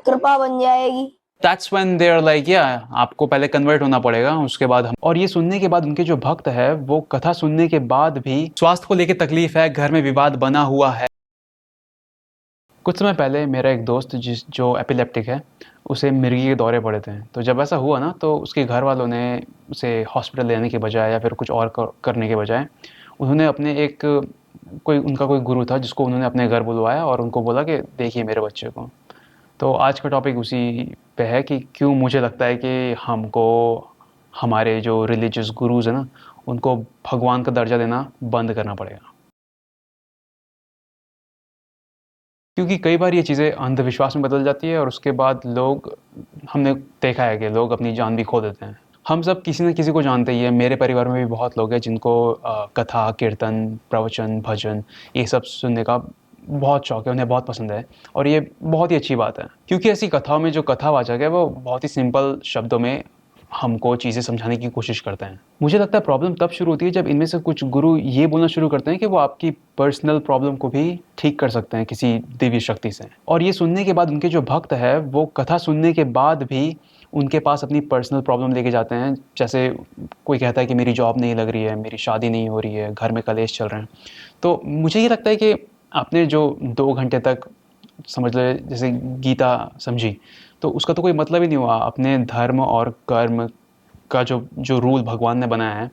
कृपा बन जाएगी। That's when they're like, yeah, आपको पहले कन्वर्ट होना पड़ेगा, उसके बाद हम। और ये सुनने के बाद उनके जो भक्त है वो कथा सुनने के बाद भी स्वास्थ्य को लेकर तकलीफ है, घर में विवाद बना हुआ है। कुछ समय पहले मेरा एक दोस्त जो एपिलेप्टिक है, उसे मिर्गी के दौरे पड़े थे। तो जब ऐसा हुआ ना, तो उसके घर वालों ने उसे हॉस्पिटल लेने के बजाय या फिर कुछ और करने के बजाय उन्होंने अपने उनका कोई गुरु था जिसको उन्होंने अपने घर बुलवाया और उनको बोला कि देखिए मेरे बच्चे को। तो आज का टॉपिक उसी पे है कि क्यों मुझे लगता है कि हमको हमारे जो रिलीजियस गुरुज हैं ना, उनको भगवान का दर्जा देना बंद करना पड़ेगा। क्योंकि कई बार ये चीज़ें अंधविश्वास में बदल जाती है और उसके बाद हमने देखा है कि लोग अपनी जान भी खो देते हैं। हम सब किसी न किसी को जानते ही हैं। मेरे परिवार में भी बहुत लोग हैं जिनको कथा, कीर्तन, प्रवचन, भजन ये सब सुनने का बहुत शौक है, उन्हें बहुत पसंद है और ये बहुत ही अच्छी बात है। क्योंकि ऐसी कथाओं में जो कथावाचक है वो बहुत ही सिंपल शब्दों में हमको चीज़ें समझाने की कोशिश करते हैं। मुझे लगता है प्रॉब्लम तब शुरू होती है जब इनमें से कुछ गुरु ये बोलना शुरू करते हैं कि वो आपकी पर्सनल प्रॉब्लम को भी ठीक कर सकते हैं किसी दिव्य शक्ति से। और ये सुनने के बाद उनके जो भक्त है वो कथा सुनने के बाद भी उनके पास अपनी पर्सनल प्रॉब्लम लेके जाते हैं। जैसे कोई कहता है कि मेरी जॉब नहीं लग रही है, मेरी शादी नहीं हो रही है, घर में कलेश चल रहे हैं। तो मुझे ये लगता है कि आपने जो 2 घंटे तक समझ ले जैसे गीता समझी, तो उसका तो कोई मतलब ही नहीं हुआ। अपने धर्म और कर्म का जो जो रूल भगवान ने बनाया है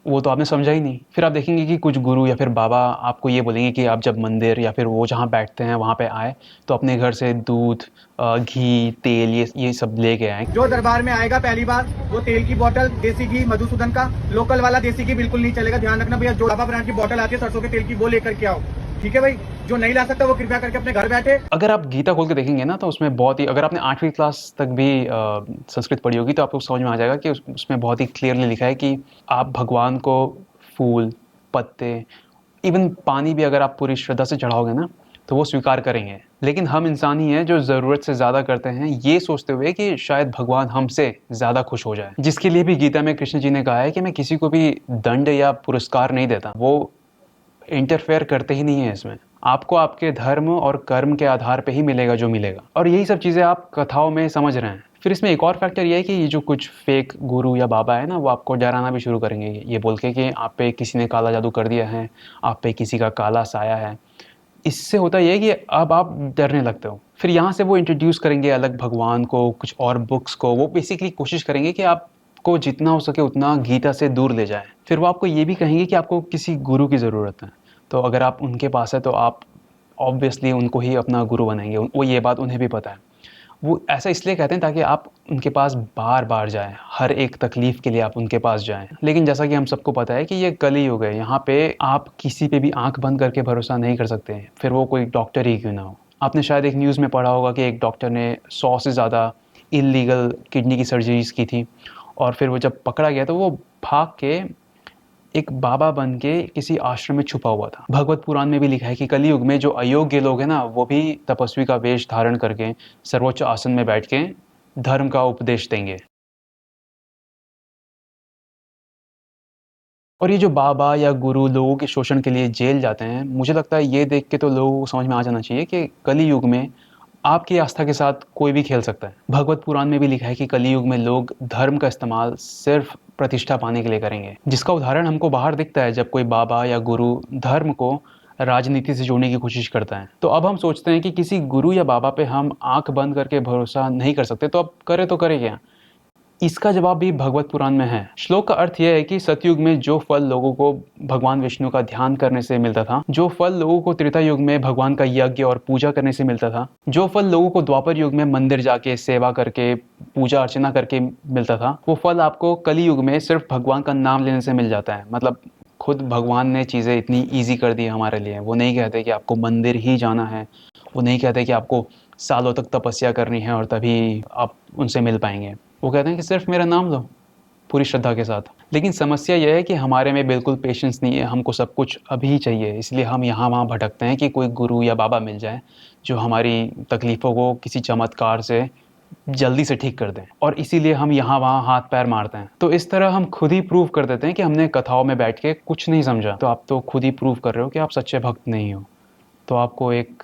वो तो आपने समझा ही नहीं। फिर आप देखेंगे कि कुछ गुरु या फिर बाबा आपको ये बोलेंगे कि आप जब मंदिर या फिर वो जहाँ बैठते हैं वहाँ पे आए तो अपने घर से दूध, घी, तेल ये सब लेके आए। जो दरबार में आएगा पहली बार वो तेल की बोतल, देसी घी, मधुसूदन का लोकल वाला देसी घी बिल्कुल नहीं चलेगा। ध्यान रखना भैया, जो बाबा ब्रांड की बोतल आती है सरसों के तेल की वो लेकर के आओ, ठीक है भाई। जो नहीं ला सकता वो कृपया करके अपने घर बैठे। अगर आप गीता खोल के देखेंगे ना तो उसमें बहुत ही, अगर आपने 8वीं क्लास तक भी संस्कृत पढ़ी होगी तो आपको समझ में आ जाएगा कि उसमें बहुत ही क्लियरली लिखा है कि आप भगवान को फूल, पत्ते, इवन पानी भी अगर आप पूरी श्रद्धा से चढ़ाओगे ना तो वो स्वीकार करेंगे। लेकिन हम इंसान ही हैं जो ज़रूरत से ज़्यादा करते हैं, ये सोचते हुए कि शायद भगवान हमसे ज़्यादा खुश हो जाए। जिसके लिए भी गीता में कृष्ण जी ने कहा है कि मैं किसी को भी दंड या पुरस्कार नहीं देता। वो इंटरफेयर करते ही नहीं है इसमें। आपको आपके धर्म और कर्म के आधार पे ही मिलेगा जो मिलेगा। और यही सब चीज़ें आप कथाओं में समझ रहे हैं। फिर इसमें एक और फैक्टर ये है कि ये जो कुछ फेक गुरु या बाबा है ना, वो आपको डराना भी शुरू करेंगे ये बोल के कि आप पे किसी ने काला जादू कर दिया है, आप पे किसी का काला साया है। इससे होता ये है कि अब आप डरने लगते हो। फिर यहाँ से वो इंट्रोड्यूस करेंगे अलग भगवान को, कुछ और बुक्स को। वो बेसिकली कोशिश करेंगे कि आपको जितना हो सके उतना गीता से दूर ले जाएं। फिर वो आपको ये भी कहेंगे कि आपको किसी गुरु की ज़रूरत है। तो अगर आप उनके पास है तो आप ऑब्वियसली उनको ही अपना गुरु बनाएंगे। वो ये बात उन्हें भी पता है। वो ऐसा इसलिए कहते हैं ताकि आप उनके पास बार बार जाएं, हर एक तकलीफ़ के लिए आप उनके पास जाएं। लेकिन जैसा कि हम सबको पता है कि ये कलयुग है, यहाँ पे आप किसी पे भी आंख बंद करके भरोसा नहीं कर सकते हैं, फिर वो कोई डॉक्टर ही क्यों ना हो। आपने शायद एक न्यूज़ में पढ़ा होगा कि एक डॉक्टर ने 100 से ज़्यादा इलीगल किडनी की सर्जरीज की थी और फिर वो जब पकड़ा गया तो वो भाग के एक बाबा बन के किसी आश्रम में छुपा हुआ था। भगवत पुराण में भी लिखा है कि कलयुग में जो अयोग्य लोग हैं ना, वो भी तपस्वी का वेश धारण करके सर्वोच्च आसन में बैठ के धर्म का उपदेश देंगे। और ये जो बाबा या गुरु लोगों के शोषण के लिए जेल जाते हैं, मुझे लगता है ये देख के तो लोगों को समझ में आ जाना चाहिए कि कलयुग में आपकी आस्था के साथ कोई भी खेल सकता है। भगवत पुराण में भी लिखा है कि कलयुग में लोग धर्म का इस्तेमाल सिर्फ प्रतिष्ठा पाने के लिए करेंगे, जिसका उदाहरण हमको बाहर दिखता है जब कोई बाबा या गुरु धर्म को राजनीति से जोड़ने की कोशिश करता है। तो अब हम सोचते हैं कि किसी गुरु या बाबा पे हम आंख बंद करके भरोसा नहीं कर सकते, तो अब करे तो करे क्या। इसका जवाब भी भगवत पुराण में है। श्लोक का अर्थ यह है कि सतयुग में जो फल लोगों को भगवान विष्णु का ध्यान करने से मिलता था, जो फल लोगों को त्रेता युग में भगवान का यज्ञ और पूजा करने से मिलता था, जो फल लोगों को द्वापर युग में मंदिर जाके सेवा करके पूजा अर्चना करके मिलता था, वो फल आपको कली युग में सिर्फ भगवान का नाम लेने से मिल जाता है। मतलब खुद भगवान ने चीज़ें इतनी ईजी कर दी हमारे लिए। वो नहीं कहते कि आपको मंदिर ही जाना है, वो नहीं कहते कि आपको सालों तक तपस्या करनी है और तभी आप उनसे मिल पाएंगे। वो कहते हैं कि सिर्फ मेरा नाम लो पूरी श्रद्धा के साथ। लेकिन समस्या यह है कि हमारे में बिल्कुल पेशेंस नहीं है, हमको सब कुछ अभी चाहिए। इसलिए हम यहाँ वहाँ भटकते हैं कि कोई गुरु या बाबा मिल जाए जो हमारी तकलीफ़ों को किसी चमत्कार से जल्दी से ठीक कर दें, और इसीलिए हम यहाँ वहाँ हाथ पैर मारते हैं। तो इस तरह हम खुद ही प्रूव कर देते हैं कि हमने कथाओं में बैठ के कुछ नहीं समझा। तो आप तो खुद ही प्रूव कर रहे हो कि आप सच्चे भक्त नहीं हो। तो आपको एक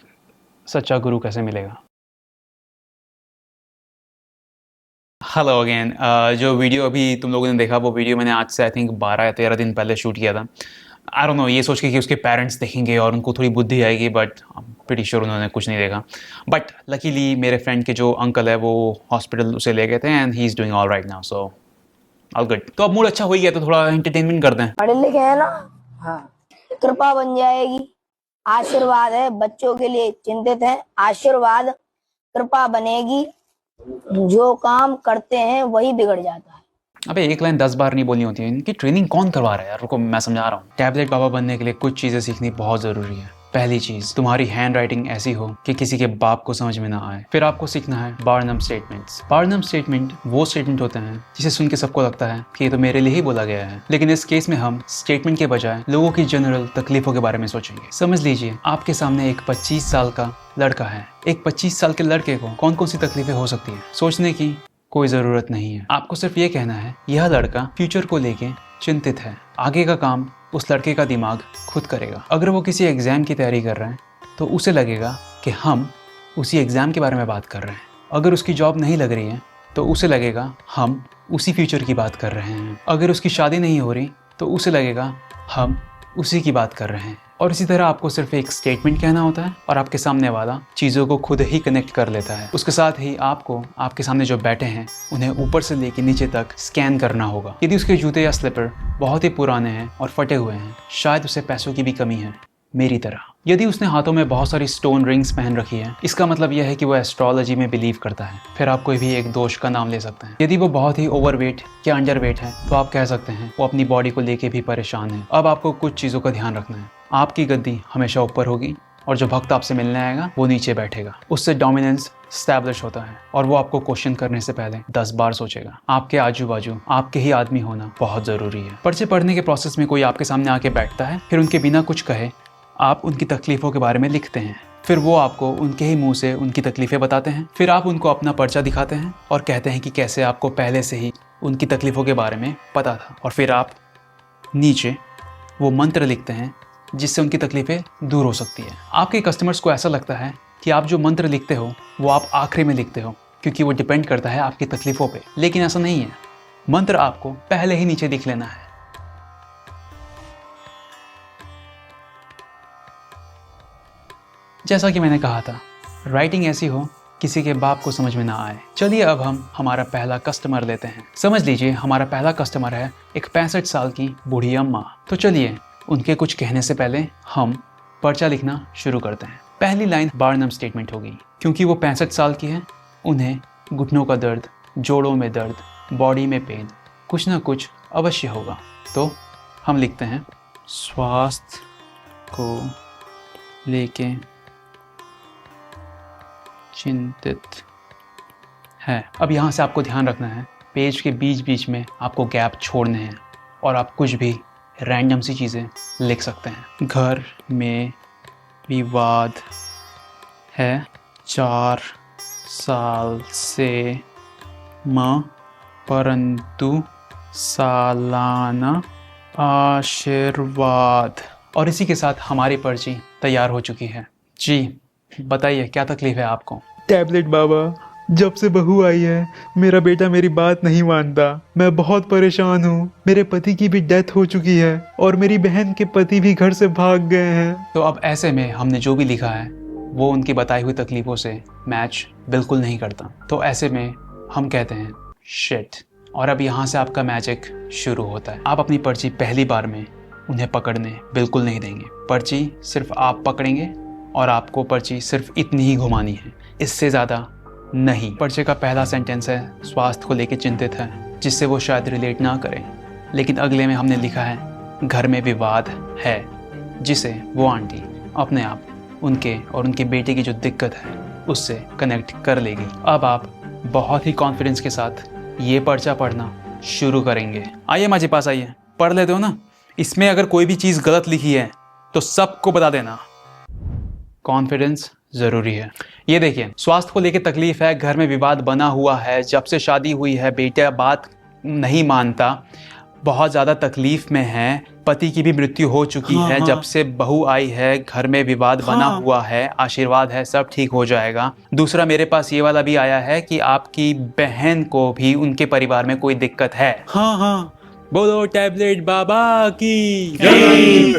सच्चा गुरु कैसे मिलेगा। Hello again. जो वीडियो अभी तुम लोगों ने देखा वो वीडियो मैंने आज से आई थिंक 12 या 13 दिन पहले शूट किया था। आई डोंट नो, ये सोच के कि उसके पेरेंट्स देखेंगे और उनको थोड़ी बुद्धि आएगी, बट प्रीटी श्योर उन्होंने कुछ नहीं देखा। बट लकीली मेरे फ्रेंड के जो अंकल है वो हॉस्पिटल उसे ले गए थे and he is doing all right now, so all good. तो अब मूड अच्छा हो गया तो थोड़ा एंटरटेनमेंट करते हैं। पढ़े लिखे है ना। हाँ, कृपा बन जाएगी। आशीर्वाद है, बच्चों के लिए चिंतित है। आशीर्वाद, कृपा बनेगी। जो काम करते हैं वही बिगड़ जाता है। अबे एक लाइन 10 बार नहीं बोलनी होती है। इनकी ट्रेनिंग कौन करवा रहा है यार? रुको मैं समझा रहा हूँ। टैबलेट बाबा बनने के लिए कुछ चीज़ें सीखनी बहुत ज़रूरी है। पहली चीज़, तुम्हारी हैंड राइटिंग ऐसी हो कि किसी के बाप को समझ में ना आए। फिर आपको सीखना है बार्नम स्टेटमेंट्स। बार्नम स्टेटमेंट वो स्टेटमेंट होते हैं जिसे सुन के सबको लगता है कि ये तो मेरे लिए ही बोला गया है, लेकिन इस केस में हम स्टेटमेंट के बजाय लोगों की जनरल तकलीफों के बारे में सोचेंगे। समझ लीजिए आपके सामने एक 25 साल का लड़का है। एक 25 साल के लड़के को कौन कौन सी तकलीफें हो सकती है सोचने की कोई ज़रूरत नहीं है। आपको सिर्फ ये कहना है यह लड़का फ्यूचर को लेके चिंतित है। आगे का काम उस लड़के का दिमाग खुद करेगा। अगर वो किसी एग्ज़ाम की तैयारी कर रहा है तो उसे लगेगा कि हम उसी एग्ज़ाम के बारे में बात कर रहे हैं। अगर उसकी जॉब नहीं लग रही है तो उसे लगेगा हम उसी फ्यूचर की बात कर रहे हैं। अगर उसकी शादी नहीं हो रही तो उसे लगेगा हम उसी की बात कर रहे हैं। और इसी तरह आपको सिर्फ एक स्टेटमेंट कहना होता है और आपके सामने वाला चीज़ों को खुद ही कनेक्ट कर लेता है। उसके साथ ही आपको आपके सामने जो बैठे हैं उन्हें ऊपर से लेकर नीचे तक स्कैन करना होगा। यदि उसके जूते या स्लीपर बहुत ही पुराने हैं और फटे हुए हैं, शायद उसे पैसों की भी कमी है मेरी तरह। यदि उसने हाथों में बहुत सारी स्टोन रिंग्स पहन रखी है, इसका मतलब यह है कि वो एस्ट्रोलॉजी में बिलीव करता है। फिर आप कोई भी एक दोष का नाम ले सकते हैं। यदि वो बहुत ही ओवरवेट या अंडरवेट है तो आप कह सकते हैं वो अपनी बॉडी को लेके भी परेशान है। अब आपको कुछ चीज़ों का ध्यान रखना है। आपकी गद्दी हमेशा ऊपर होगी और जो भक्त आपसे मिलने आएगा वो नीचे बैठेगा। उससे डोमिनेंस स्टैब्लिश होता है और वो आपको क्वेश्चन करने से पहले 10 बार सोचेगा। आपके आजू बाजू आपके ही आदमी होना बहुत ज़रूरी है। पर्चे पढ़ने के प्रोसेस में कोई आपके सामने आके बैठता है, फिर उनके बिना कुछ कहे आप उनकी तकलीफ़ों के बारे में लिखते हैं। फिर वो आपको उनके ही मुंह से उनकी तकलीफ़ें बताते हैं। फिर आप उनको अपना पर्चा दिखाते हैं और कहते हैं कि कैसे आपको पहले से ही उनकी तकलीफ़ों के बारे में पता था। और फिर आप नीचे वो मंत्र लिखते हैं जिससे उनकी तकलीफ़ें दूर हो सकती है। आपके कस्टमर्स को ऐसा लगता है कि आप जो मंत्र लिखते हो वो आप आखिरी में लिखते हो क्योंकि वो डिपेंड करता है आपकी तकलीफ़ों पे, लेकिन ऐसा नहीं है। मंत्र आपको पहले ही नीचे लिख लेना है। जैसा कि मैंने कहा था, राइटिंग ऐसी हो किसी के बाप को समझ में ना आए। चलिए अब हम हमारा पहला कस्टमर लेते हैं। समझ लीजिए हमारा पहला कस्टमर है एक 65 साल की बूढ़ी अम्मा। तो चलिए उनके कुछ कहने से पहले हम पर्चा लिखना शुरू करते हैं। पहली लाइन बार्नम स्टेटमेंट होगी। क्योंकि वो 65 साल की है, उन्हें घुटनों का दर्द, जोड़ों में दर्द, बॉडी में पेन, कुछ ना कुछ अवश्य होगा। तो हम लिखते हैं स्वास्थ्य को लेके चिंतित है। अब यहाँ से आपको ध्यान रखना है, पेज के बीच बीच में आपको गैप छोड़ने हैं और आप कुछ भी रैंडम सी चीज़ें लिख सकते हैं। घर में विवाद है 4 साल से परंतु सालाना आशीर्वाद। और इसी के साथ हमारी पर्ची तैयार हो चुकी है। जी बताइए क्या तकलीफ है आपको? टैबलेट बाबा, जब से बहू आई है मेरा बेटा मेरी बात नहीं मानता। मैं बहुत परेशान हूँ। मेरे पति की भी डेथ हो चुकी है और मेरी बहन के पति भी घर से भाग गए हैं। तो अब ऐसे में हमने जो भी लिखा है वो उनकी बताई हुई तकलीफ़ों से मैच बिल्कुल नहीं करता। तो ऐसे में हम कहते हैं शिट। और अब यहाँ से आपका मैजिक शुरू होता है। आप अपनी पर्ची पहली बार में उन्हें पकड़ने बिल्कुल नहीं देंगे। पर्ची सिर्फ आप पकड़ेंगे और आपको पर्ची सिर्फ इतनी ही घुमानी है, इससे ज़्यादा नहीं। पर्चे का पहला सेंटेंस है स्वास्थ्य को लेकर चिंतित है, जिससे वो शायद रिलेट ना करें, लेकिन अगले में हमने लिखा है घर में विवाद है, जिसे वो आंटी अपने आप उनके और उनके बेटे की जो दिक्कत है उससे कनेक्ट कर लेगी। अब आप बहुत ही कॉन्फिडेंस के साथ ये पर्चा पढ़ना शुरू करेंगे। आइए माँ जी पास आइए, पढ़ लेते हो ना। इसमें अगर कोई भी चीज़ गलत लिखी है तो सबको बता देना। कॉन्फिडेंस ज़रूरी है। ये देखिए, स्वास्थ्य को लेकर तकलीफ है, घर में विवाद बना हुआ है, जब से शादी हुई है बेटा बात नहीं मानता, बहुत ज़्यादा तकलीफ में हैं, पति की भी मृत्यु हो चुकी हाँ, है, हाँ। जब से बहू आई है घर में विवाद बना हाँ। हुआ है, आशीर्वाद है सब ठीक हो जाएगा। दूसरा मेरे पास ये वाला भी आया है कि आपकी बहन को भी उनके परिवार में कोई दिक्कत है। हाँ हाँ, बोलो टैबलेट बाबा की।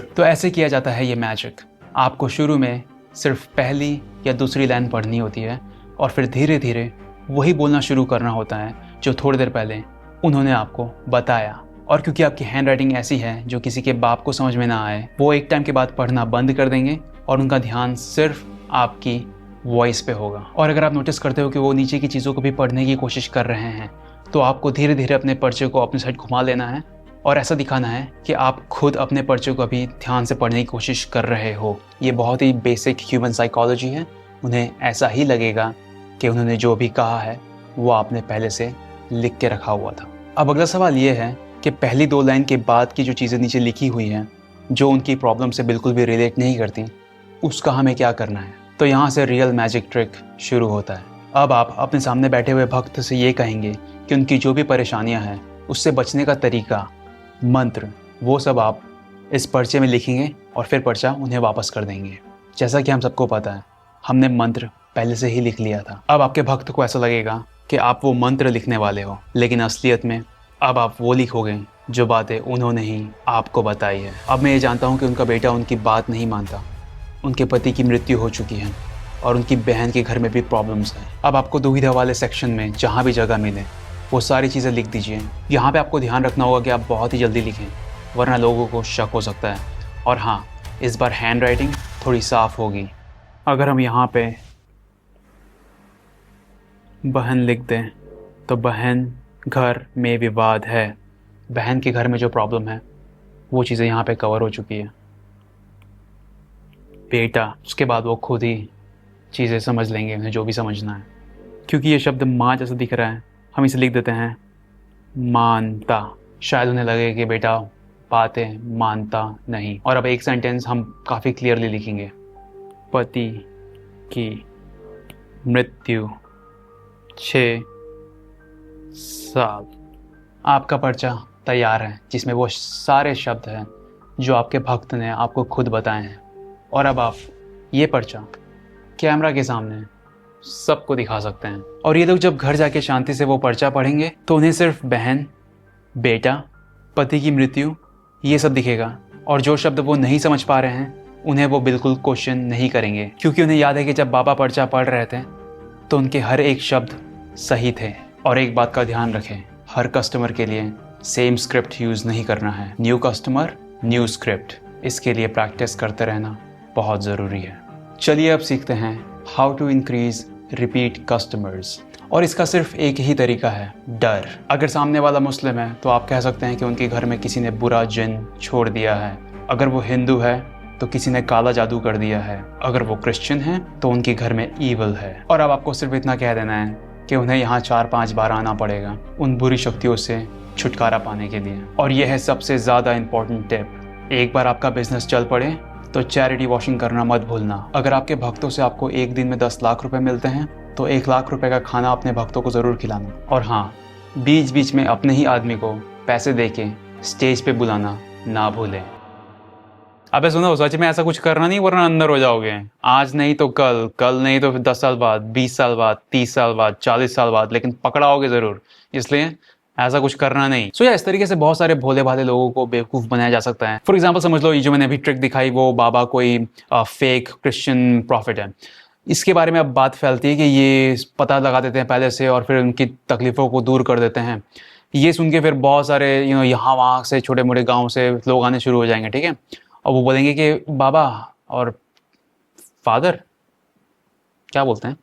तो ऐसे किया जाता है ये मैजिक। आपको शुरू में सिर्फ पहली या दूसरी लाइन पढ़नी होती है और फिर धीरे धीरे वही बोलना शुरू करना होता है जो थोड़ी देर पहले उन्होंने आपको बताया। और क्योंकि आपकी हैंड राइटिंग ऐसी है जो किसी के बाप को समझ में ना आए, वो एक टाइम के बाद पढ़ना बंद कर देंगे और उनका ध्यान सिर्फ आपकी वॉइस पे होगा। और अगर आप नोटिस करते हो कि वो नीचे की चीज़ों को भी पढ़ने की कोशिश कर रहे हैं, तो आपको धीरे धीरे अपने पर्चे को अपनी साइड घुमा लेना है और ऐसा दिखाना है कि आप खुद अपने पर्चे को अभी ध्यान से पढ़ने की कोशिश कर रहे हो। ये बहुत ही बेसिक ह्यूमन साइकोलॉजी है। उन्हें ऐसा ही लगेगा कि उन्होंने जो भी कहा है वो आपने पहले से लिख के रखा हुआ था। अब अगला सवाल ये है कि पहली 2 लाइन के बाद की जो चीज़ें नीचे लिखी हुई हैं, जो उनकी प्रॉब्लम से बिल्कुल भी रिलेट नहीं करती, उसका हमें क्या करना है। तो यहाँ से रियल मैजिक ट्रिक शुरू होता है। अब आप अपने सामने बैठे हुए भक्त से ये कहेंगे कि उनकी जो भी परेशानियाँ हैं उससे बचने का तरीका, मंत्र, वो सब आप इस पर्चे में लिखेंगे और फिर पर्चा उन्हें वापस कर देंगे। जैसा कि हम सबको पता है, हमने मंत्र पहले से ही लिख लिया था। अब आपके भक्त को ऐसा लगेगा कि आप वो मंत्र लिखने वाले हो, लेकिन असलियत में अब आप वो लिखोगे जो बातें उन्होंने ही आपको बताई है। अब मैं ये जानता हूँ कि उनका बेटा उनकी बात नहीं मानता, उनके पति की मृत्यु हो चुकी है और उनकी बहन के घर में भी प्रॉब्लम्स हैं। अब आपको दुविधा वाले सेक्शन में जहाँ भी जगह मिले वो सारी चीज़ें लिख दीजिए। यहाँ पे आपको ध्यान रखना होगा कि आप बहुत ही जल्दी लिखें, वरना लोगों को शक हो सकता है। और हाँ, इस बार हैंड राइटिंग थोड़ी साफ होगी। अगर हम यहाँ पे बहन लिख दें तो बहन घर में विवाद है, बहन के घर में जो प्रॉब्लम है वो चीज़ें यहाँ पे कवर हो चुकी है। बेटा, उसके बाद वो खुद ही चीज़ें समझ लेंगे, उन्हें जो भी समझना है। क्योंकि ये शब्द माँ जैसा दिख रहा है, हम इसे लिख देते हैं मानता। शायद उन्हें लगे कि बेटा बातें मानता नहीं। और अब एक सेंटेंस हम काफ़ी क्लियरली लिखेंगे, पति की मृत्यु 6 साल। आपका पर्चा तैयार है जिसमें वो सारे शब्द हैं जो आपके भक्त ने आपको खुद बताए हैं। और अब आप ये पर्चा कैमरा के सामने सबको दिखा सकते हैं। और ये लोग जब घर जाके शांति से वो पर्चा पढ़ेंगे तो उन्हें सिर्फ बहन, बेटा, पति की मृत्यु ये सब दिखेगा। और जो शब्द वो नहीं समझ पा रहे हैं उन्हें वो बिल्कुल क्वेश्चन नहीं करेंगे, क्योंकि उन्हें याद है कि जब बाबा पर्चा पढ़ रहे थे तो उनके हर एक शब्द सही थे। और एक बात का ध्यान रखें, हर कस्टमर के लिए सेम स्क्रिप्ट यूज़ नहीं करना है। न्यू कस्टमर न्यू स्क्रिप्ट, इसके लिए प्रैक्टिस करते रहना बहुत ज़रूरी है। चलिए अब सीखते हैं how to increase repeat customers. और इसका सिर्फ एक ही तरीका है, डर। अगर सामने वाला मुस्लिम है तो आप कह सकते हैं कि उनके घर में किसी ने बुरा जिन छोड़ दिया है। अगर वो हिंदू है तो किसी ने काला जादू कर दिया है। अगर वो क्रिश्चियन है तो उनके घर में ईवल है। और अब आपको सिर्फ इतना कह देना है कि उन्हें यहाँ 4-5 बार आना पड़ेगा उन बुरी शक्तियों से छुटकारा पाने के लिए। और यह है सबसे ज़्यादा इम्पोर्टेंट टिप, एक बार आपका बिजनेस चल पड़े तो चैरिटी वॉशिंग करना मत भूलना। अगर आपके भक्तों से आपको एक दिन में 10 लाख रुपए मिलते हैं तो 1 लाख रुपए का खाना अपने भक्तों को ज़रूर खिलाना। और हाँ, बीच बीच में अपने ही आदमी को पैसे देके स्टेज पे बुलाना ना भूलें। अबे सुनो, सच में ऐसा कुछ करना नहीं वरना अंदर हो जाओगे। आज नहीं तो कल, कल नहीं तो 10 साल बाद, 20 साल बाद, 30 साल बाद, 40 साल बाद, लेकिन पकड़ाओगे ज़रूर। इसलिए ऐसा कुछ करना नहीं। सो इस तरीके से बहुत सारे भोले भाले लोगों को बेवकूफ़ बनाया जा सकता है। फॉर एग्जाम्पल समझ लो, ये जो मैंने अभी ट्रिक दिखाई वो बाबा कोई फेक क्रिश्चियन प्रॉफिट है। इसके बारे में अब बात फैलती है कि ये पता लगा देते हैं पहले से और फिर उनकी तकलीफ़ों को दूर कर देते हैं। ये सुन के फिर बहुत सारे यहाँ वहाँ से छोटे मोटे गाँव से लोग आने शुरू हो जाएंगे, ठीक है। और वो बोलेंगे कि बाबा और फादर, क्या बोलते हैं,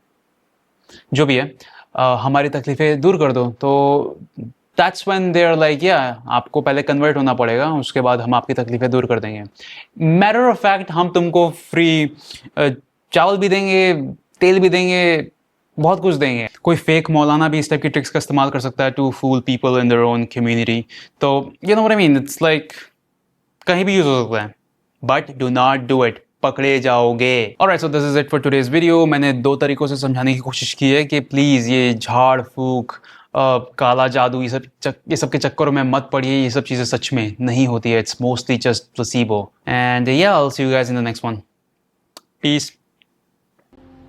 जो भी है, हमारी तकलीफ़ें दूर कर दो। तो that's when they are like, या आपको पहले कन्वर्ट होना पड़ेगा, उसके बाद हम आपकी तकलीफ़ें दूर कर देंगे। मैटर ऑफ फैक्ट हम तुमको फ्री चावल भी देंगे, तेल भी देंगे, बहुत कुछ देंगे। कोई फेक मौलाना भी इस टाइप की ट्रिक्स का इस्तेमाल कर सकता है to fool people in their own community. तो you know what I mean, it's like कहीं भी यूज़ हो सकता है, but do not do it, पकड़े जाओगे। Alright, so this is it for today's video. मैंने 2 तरीकों से समझाने की कोशिश की है कि प्लीज़ ये झाड़ फूक काला जादू ये सब के चक्करों में मत पड़िए, ये सब चीज़ें सच में नहीं होती है, it's mostly just placebo. And या I will see you guys in the next one, peace.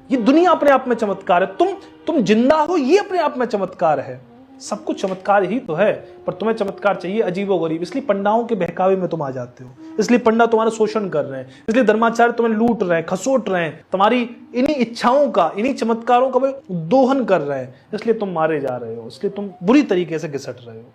ये दुनिया अपने आप में चमत्कार है, तुम जिंदा हो ये अपने आप में चमत्कार है। सब कुछ चमत्कार ही तो है, पर तुम्हें चमत्कार चाहिए अजीबोगरीब, इसलिए पंडाओं के बहकावे में तुम आ जाते हो, इसलिए पंडा तुम्हारा शोषण कर रहे हैं, इसलिए धर्माचार्य तुम्हें लूट रहे हैं, खसोट रहे हैं, तुम्हारी इन्हीं इच्छाओं का, इन्हीं चमत्कारों का दोहन कर रहे हैं, इसलिए तुम मारे जा रहे हो, इसलिए तुम बुरी तरीके से घिसट रहे हो।